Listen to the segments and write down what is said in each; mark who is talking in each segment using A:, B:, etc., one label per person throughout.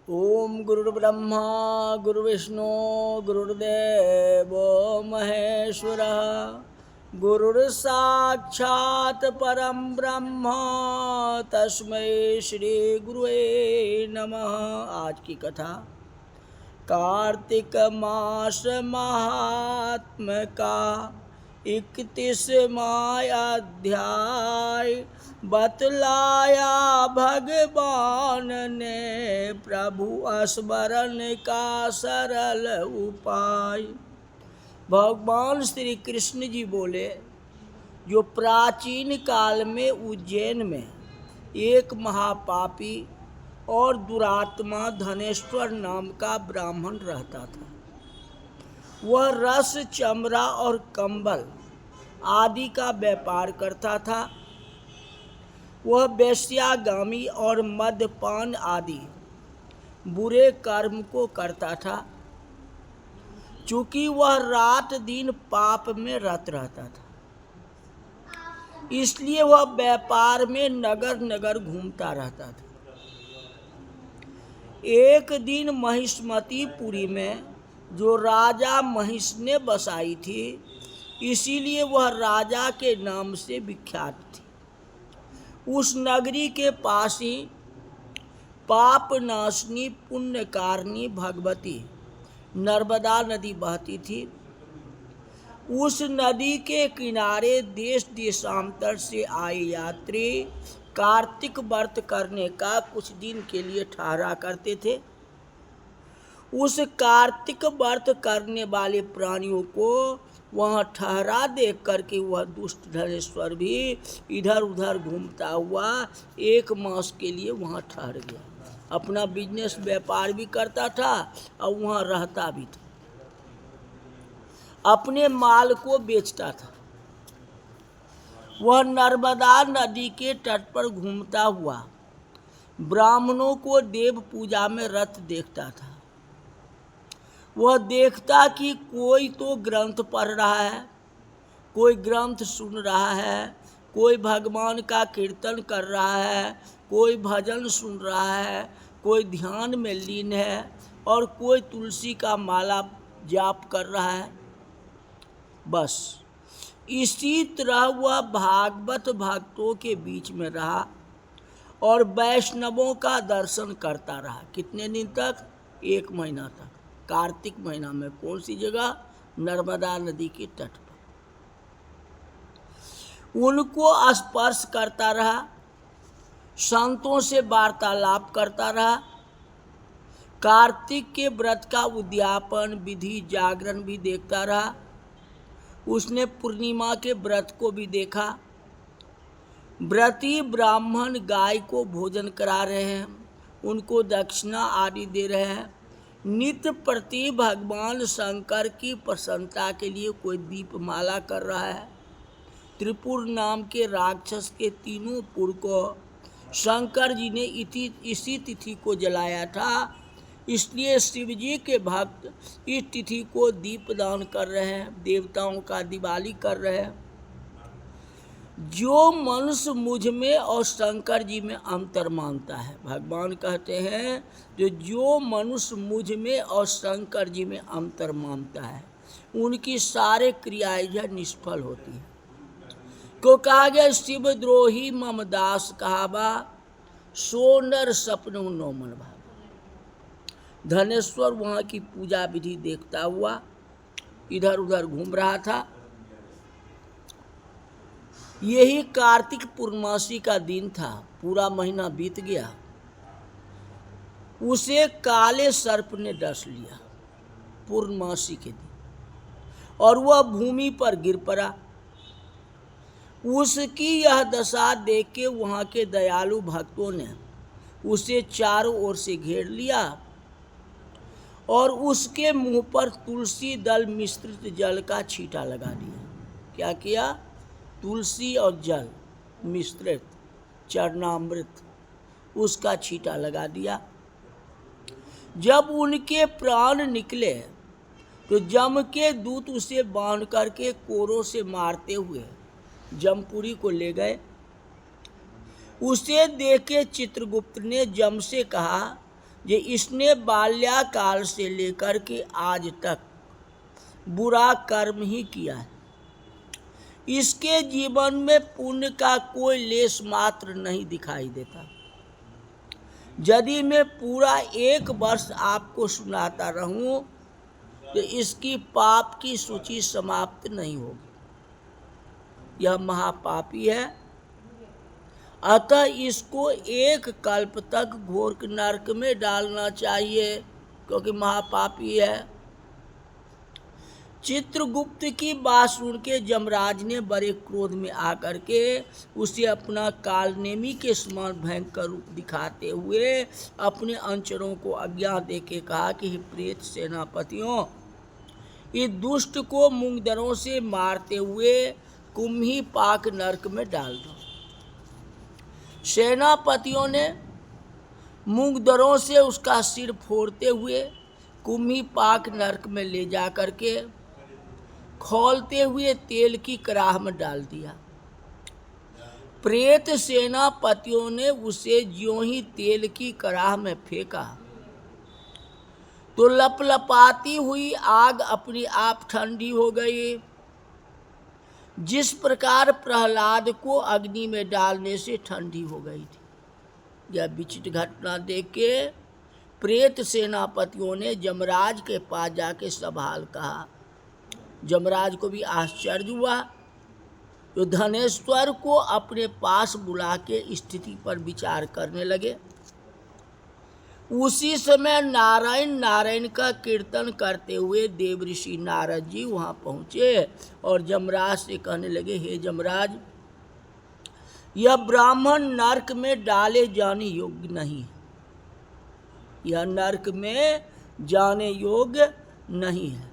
A: ओम गुरुर्ब्रह्मा गुरुर्विष्णु गुरुर्देवो महेश्वरः गुरुर्साक्षात् परम ब्रह्म तस्मै श्री गुरुवे नमः। आज की कथा कार्तिक मास महात्म का 31वां अध्याय बतलाया भगवान ने प्रभु स्मरण का सरल उपाय। भगवान श्री कृष्ण जी बोले, जो प्राचीन काल में उज्जैन में एक महापापी और दुरात्मा धनेश्वर नाम का ब्राह्मण रहता था। वह रस, चमड़ा और कंबल आदि का व्यापार करता था। वह वेश्यागामी और मद्यपान आदि बुरे कर्म को करता था। चूंकि वह रात दिन पाप में रत रहता था, इसलिए वह व्यापार में नगर नगर घूमता रहता था। एक दिन महिष्मतीपुरी में जो राजा महिष ने बसाई थी, इसीलिए वह राजा के नाम से विख्यात थी। उस नगरी के पास ही पाप नाशनी पुण्यकारिणी भगवती नर्मदा नदी बहती थी। उस नदी के किनारे देश देशांतर से आए यात्री कार्तिक व्रत करने का कुछ दिन के लिए ठहरा करते थे। उस कार्तिक व्रत करने वाले प्राणियों को वहाँ ठहरा देख करके वह दुष्ट धनेश्वर भी इधर उधर घूमता हुआ 1 मास के लिए वहाँ ठहर गया। अपना बिजनेस व्यापार भी करता था और वहाँ रहता भी था। अपने माल को बेचता था। वह नर्मदा नदी के तट पर घूमता हुआ ब्राह्मणों को देव पूजा में रत देखता था। वह देखता कि कोई तो ग्रंथ पढ़ रहा है, कोई ग्रंथ सुन रहा है, कोई भगवान का कीर्तन कर रहा है, कोई भजन सुन रहा है, कोई ध्यान में लीन है और कोई तुलसी का माला जाप कर रहा है। बस इसी तरह वह भागवत भक्तों के बीच में रहा और वैष्णवों का दर्शन करता रहा। कितने दिन तक? 1 महीना तक। कार्तिक महीना में कौन सी जगह? नर्मदा नदी के तट पर। उनको स्पर्श करता रहा, संतों से वार्तालाप करता रहा। कार्तिक के व्रत का उद्यापन, विधि, जागरण भी देखता रहा। उसने पूर्णिमा के व्रत को भी देखा। व्रती ब्राह्मण गाय को भोजन करा रहे हैं, उनको दक्षिणा आदि दे रहे हैं। नित्य प्रति भगवान शंकर की प्रसन्नता के लिए कोई दीपमाला कर रहा है। त्रिपुर नाम के राक्षस के 3 पुर को शंकर जी ने इसी तिथि को जलाया था। इसलिए शिव जी के भक्त इस तिथि को दीपदान कर रहे हैं, देवताओं का दिवाली कर रहे हैं। जो मनुष्य मुझ में और शंकर जी में अंतर मानता है, भगवान कहते हैं जो मनुष्य मुझ में और शंकर जी में अंतर मानता है, उनकी सारे क्रियाएं जो निष्फल होती हैं। को कहा गया, शिव द्रोही मम दास कहावा, सो नर सपनो नो मन भावा। धनेश्वर वहाँ की पूजा विधि देखता हुआ इधर उधर घूम रहा था। यही कार्तिक पूर्णमासी का दिन था। पूरा महीना बीत गया। उसे काले सर्प ने डस लिया पूर्णमासी के दिन और वह भूमि पर गिर पड़ा। उसकी यह दशा देख के वहाँ के दयालु भक्तों ने उसे चारों ओर से घेर लिया और उसके मुंह पर तुलसी दल मिश्रित जल का छींटा लगा दिया। क्या किया? तुलसी और जल मिश्रित चरणामृत, उसका छींटा लगा दिया। जब उनके प्राण निकले तो जम के दूत उसे बांध करके कोरों से मारते हुए जमपुरी को ले गए। उसे देखे चित्रगुप्त ने जम से कहा, कि इसने बाल्याकाल से लेकर के आज तक बुरा कर्म ही किया है। इसके जीवन में पुण्य का कोई लेश मात्र नहीं दिखाई देता। यदि मैं पूरा 1 वर्ष आपको सुनाता रहूं तो इसकी पाप की सूची समाप्त नहीं होगी। यह महापापी है, अतः इसको 1 कल्प तक घोर नरक में डालना चाहिए, क्योंकि महापापी है। चित्रगुप्त की बात सुन के यमराज ने बड़े क्रोध में आकर के उसे अपना कालनेमी के समान भयंकर रूप दिखाते हुए अपने अनुचरों को आज्ञा दे के कहा कि हे प्रेत सेनापतियों, इस दुष्ट को मूंगदरों से मारते हुए कुम्ही पाक नरक में डाल दो। सेनापतियों ने मूंगदरों से उसका सिर फोड़ते हुए कुम्ही पाक नरक में ले जा करके खौलते हुए तेल की कड़ाह में डाल दिया। प्रेत सेनापतियों ने उसे ज्यों ही तेल की कड़ाह में फेंका तो लपलपाती हुई आग अपने आप ठंडी हो गई, जिस प्रकार प्रहलाद को अग्नि में डालने से ठंडी हो गई थी। यह विचित्र घटना देख के प्रेत सेनापतियों ने यमराज के पास जाके सब हाल कहा। यमराज को भी आश्चर्य हुआ, तो धनेश्वर को अपने पास बुला के स्थिति पर विचार करने लगे। उसी समय नारायण नारायण का कीर्तन करते हुए देवऋषि नारद जी वहाँ पहुँचे और यमराज से कहने लगे, हे यमराज, यह ब्राह्मण नरक में डाले जाने योग्य नहीं है। यह नरक में जाने योग्य नहीं है,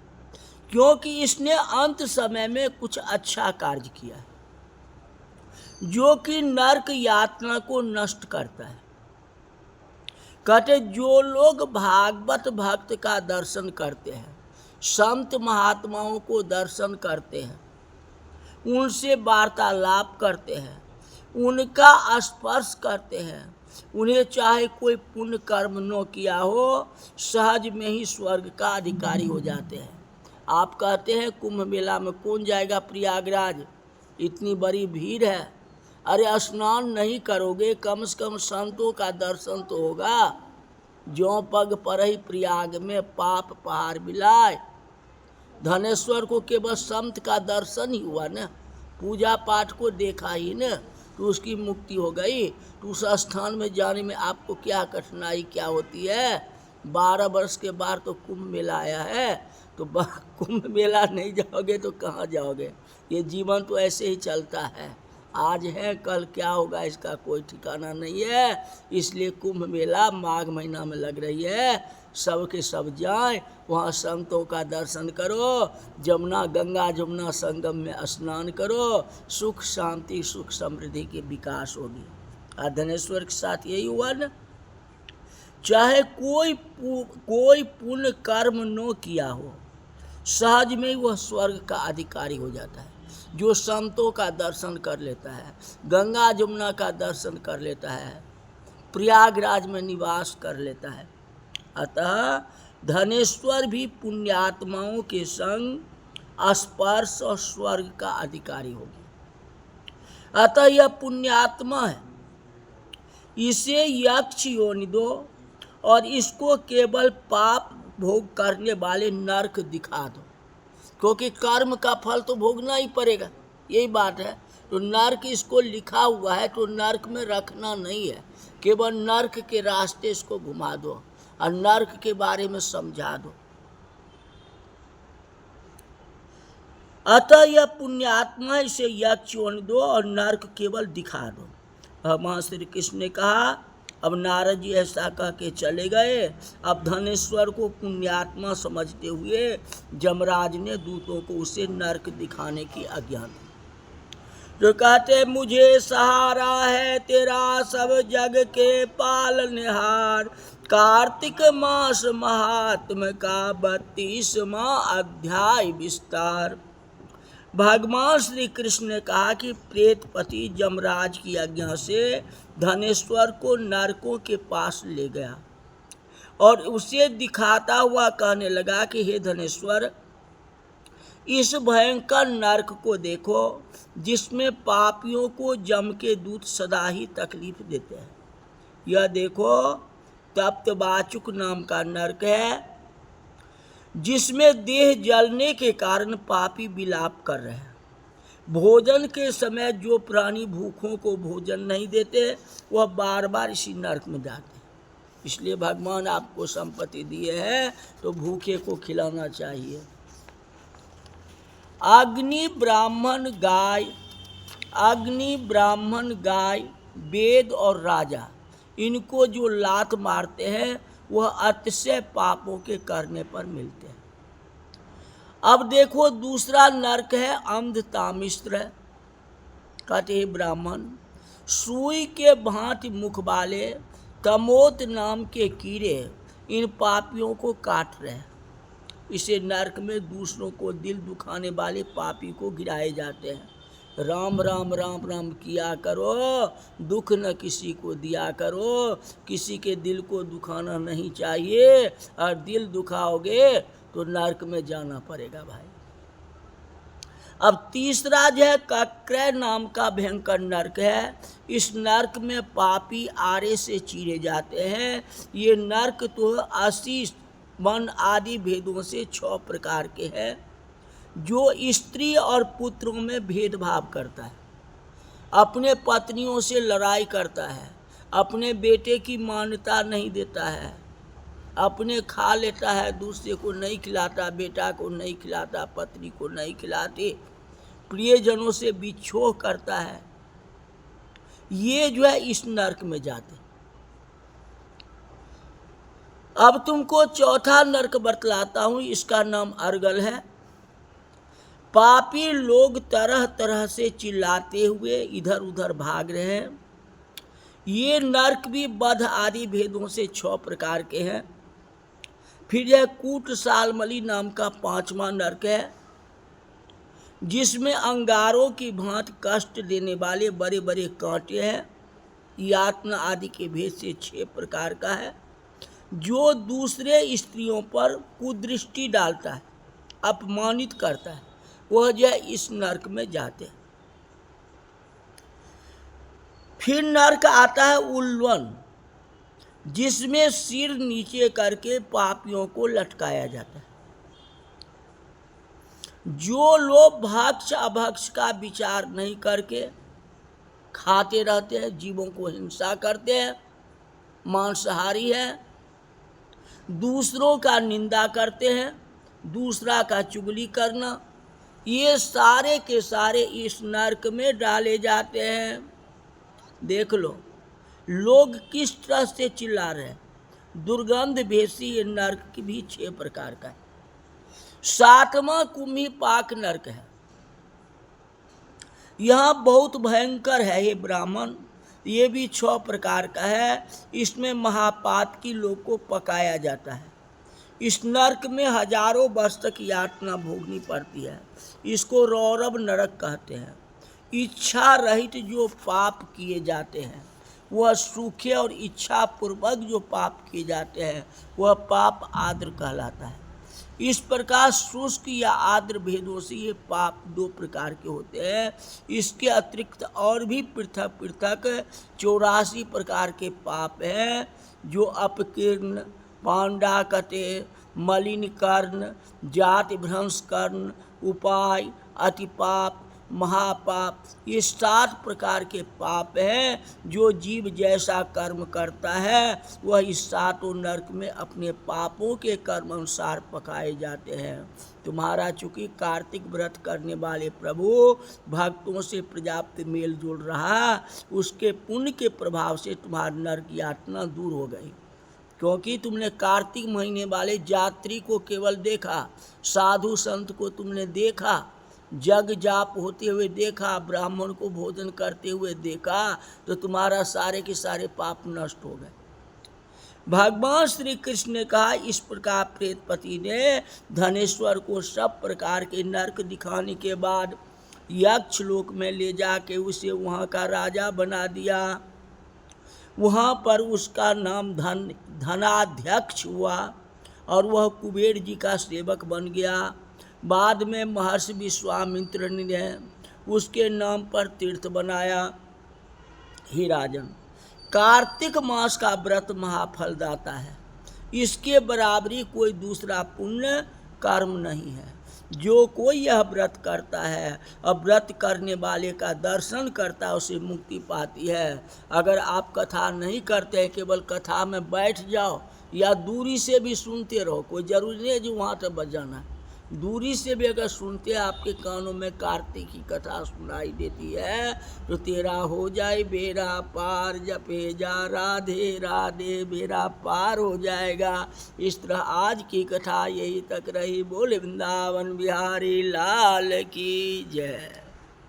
A: क्योंकि इसने अंत समय में कुछ अच्छा कार्य किया है, जो कि नरक यातना को नष्ट करता है। कहते जो लोग भागवत भक्त का दर्शन करते हैं, संत महात्माओं को दर्शन करते हैं, उनसे वार्तालाप करते हैं, उनका स्पर्श करते हैं, उन्हें चाहे कोई पुण्य कर्म न किया हो, सहज में ही स्वर्ग का अधिकारी हो जाते हैं। आप कहते हैं कुंभ मेला में कौन जाएगा प्रयागराज, इतनी बड़ी भीड़ है। अरे स्नान नहीं करोगे, कम से कम संतों का दर्शन तो होगा। ज्यों पग पर ही प्रयाग में पाप पहाड़ मिलाए। धनेश्वर को केवल संत का दर्शन ही हुआ न, पूजा पाठ को देखा ही न, तो उसकी मुक्ति हो गई। तो उस स्थान में जाने में आपको क्या कठिनाई क्या होती है। 12 वर्ष के बाद तो कुंभ मेला आया है, तो कुंभ मेला नहीं जाओगे तो कहाँ जाओगे। ये जीवन तो ऐसे ही चलता है, आज है कल क्या होगा इसका कोई ठिकाना नहीं है। इसलिए कुंभ मेला माघ महीना में लग रही है, सब के सब जाएं, वहाँ संतों का दर्शन करो, जमुना गंगा जमुना संगम में स्नान करो, सुख शांति सुख समृद्धि के विकास होगी। धनेश्वर के साथ यही हुआ न। चाहे कोई पुण्य कर्म न किया हो, सहज में वह स्वर्ग का अधिकारी हो जाता है। जो संतों का दर्शन कर लेता है, गंगा जमुना का दर्शन कर लेता है, प्रयागराज में निवास कर लेता है। अतः धनेश्वर भी पुण्यात्माओं के संग स्पर्श और स्वर्ग का अधिकारी होगी। अतः यह पुण्यात्मा है, इसे यक्ष योनि दो और इसको केवल पाप भोग करने वाले नरक दिखा दो, क्योंकि कर्म का फल तो भोगना ही पड़ेगा, यही बात है। तो नरक इसको लिखा हुआ है, तो नरक में रखना नहीं है, केवल नरक के रास्ते इसको घुमा दो और नरक के बारे में समझा दो। अतः यह पुण्यात्मा, इसे यक्ष योनि दो और नरक केवल दिखा दो। भगवान श्री कृष्ण ने कहा। अब नारद जी ऐसा कह के चले गए। अब धनेश्वर को पुण्यात्मा समझते हुए यमराज ने दूतों को उसे नरक दिखाने की आज्ञा दी। जो कहते मुझे सहारा है तेरा सब जग के पालनहार, कार्तिक मास महात्म का 32वां अध्याय विस्तार। भगवान श्री कृष्ण ने कहा कि प्रेतपति यमराज की आज्ञा से धनेश्वर को नरकों के पास ले गया और उसे दिखाता हुआ कहने लगा कि हे धनेश्वर, इस भयंकर नरक को देखो जिसमें पापियों को जम के दूत सदा ही तकलीफ देते हैं। यह देखो तप्तवाचुक नाम का नरक है, जिसमें देह जलने के कारण पापी विलाप कर रहे हैं। भोजन के समय जो प्राणी भूखों को भोजन नहीं देते वह बार बार इसी नरक में जाते हैं। इसलिए भगवान आपको संपत्ति दिए हैं तो भूखे को खिलाना चाहिए। अग्नि ब्राह्मण गाय वेद और राजा, इनको जो लात मारते हैं वह अतिशय पापों के करने पर मिलते हैं। अब देखो दूसरा नरक है अंधतामिश्र। कहते हैं ब्राह्मण, सुई के भांति मुख वाले तमोत नाम के कीड़े इन पापियों को काट रहे हैं। इसे नरक में दूसरों को दिल दुखाने वाले पापी को गिराए जाते हैं। राम राम राम राम किया करो, दुख न किसी को दिया करो। किसी के दिल को दुखाना नहीं चाहिए, और दिल दुखाओगे तो नरक में जाना पड़ेगा भाई। अब तीसरा जो है कक्रय नाम का भयंकर नरक है। इस नरक में पापी आरे से चीरे जाते हैं। ये नरक तो 80 वन आदि भेदों से 6 प्रकार के हैं। जो स्त्री और पुत्रों में भेदभाव करता है, अपने पत्नियों से लड़ाई करता है, अपने बेटे की मान्यता नहीं देता है, अपने खा लेता है, दूसरे को नहीं खिलाता, बेटा को नहीं खिलाता, पत्नी को नहीं खिलाती, प्रियजनों से विछोह करता है, ये जो है इस नरक में जाते। अब तुमको चौथा नरक बतलाता हूं, इसका नाम अर्गल है। पापी लोग तरह तरह से चिल्लाते हुए इधर उधर भाग रहे हैं। ये नरक भी बध आदि भेदों से 6 प्रकार के हैं। फिर यह कूट सालमली नाम का 5वां नरक है, जिसमें अंगारों की भांति कष्ट देने वाले बड़े बड़े कांटे हैं। यातना आदि के भेद से 6 प्रकार का है। जो दूसरे स्त्रियों पर कुदृष्टि डालता है, अपमानित करता है, वह जो इस नरक में जाते हैं। फिर नरक आता है उल्वन, जिसमें सिर नीचे करके पापियों को लटकाया जाता है। जो लोग भक्ष अभक्ष का विचार नहीं करके खाते रहते हैं, जीवों को हिंसा करते हैं, मांसाहारी है, दूसरों का निंदा करते हैं, दूसरा का चुगली करना, ये सारे के सारे इस नरक में डाले जाते हैं। देख लो लोग किस तरह से चिल्ला रहे हैं। दुर्गंध भेसी ये नरक की भी 6 प्रकार का है। 7वां कुम्ही पाक नरक है। यह बहुत भयंकर है ये ब्राह्मण। ये भी 6 प्रकार का है। इसमें महापात की लोग को पकाया जाता है। इस नरक में हजारों वर्ष तक यातना भोगनी पड़ती है। इसको रौरव नरक कहते हैं। इच्छा रहित जो पाप किए जाते हैं वह सूखे, और इच्छा पूर्वक जो पाप किए जाते हैं वह पाप आद्र कहलाता है। इस प्रकार शुष्क या आद्र भेदों से ये पाप 2 प्रकार के होते हैं। इसके अतिरिक्त और भी पृथक पृथक 84 प्रकार के पाप हैं, जो अपकीर्ण, पांडाकटे, मलिन कर्ण, जाति भ्रंश कर्ण, उपाय, अतिपाप, महापाप, ये 7 प्रकार के पाप हैं। जो जीव जैसा कर्म करता है वह इस 7 नरक में अपने पापों के कर्म अनुसार पकाए जाते हैं। तुम्हारा चूंकि कार्तिक व्रत करने वाले प्रभु भक्तों से पर्याप्त मेल जोल रहा, उसके पुण्य के प्रभाव से तुम्हारी नरक यातना दूर हो गई। क्योंकि तुमने कार्तिक महीने वाले यात्री को केवल देखा, साधु संत को तुमने देखा, जग जाप होते हुए देखा, ब्राह्मण को भोजन करते हुए देखा, तो तुम्हारा सारे के सारे पाप नष्ट हो गए। भगवान श्री कृष्ण ने कहा, इस प्रकार प्रेतपति ने धनेश्वर को सब प्रकार के नरक दिखाने के बाद यक्ष लोक में ले जाके उसे वहाँ का राजा बना दिया। वहाँ पर उसका नाम धनाध्यक्ष हुआ और वह कुबेर जी का सेवक बन गया। बाद में महर्षि विश्वामित्र ने उसके नाम पर तीर्थ बनाया। ही राजन, कार्तिक मास का व्रत महाफलदाता है, इसके बराबरी कोई दूसरा पुण्य कर्म नहीं है। जो कोई यह व्रत करता है और व्रत करने वाले का दर्शन करता है उसे मुक्ति पाती है। अगर आप कथा नहीं करते, केवल कथा में बैठ जाओ या दूरी से भी सुनते रहो, कोई जरूरी नहीं है जो वहाँ तक बच जाना। दूरी से भी अगर सुनते आपके कानों में कार्तिक की कथा सुनाई देती है तो तेरा हो जाए बेड़ा पार, जपे जा राधे राधे बेड़ा पार हो जाएगा। इस तरह आज की कथा यही तक रही। बोले वृंदावन बिहारी लाल की जय।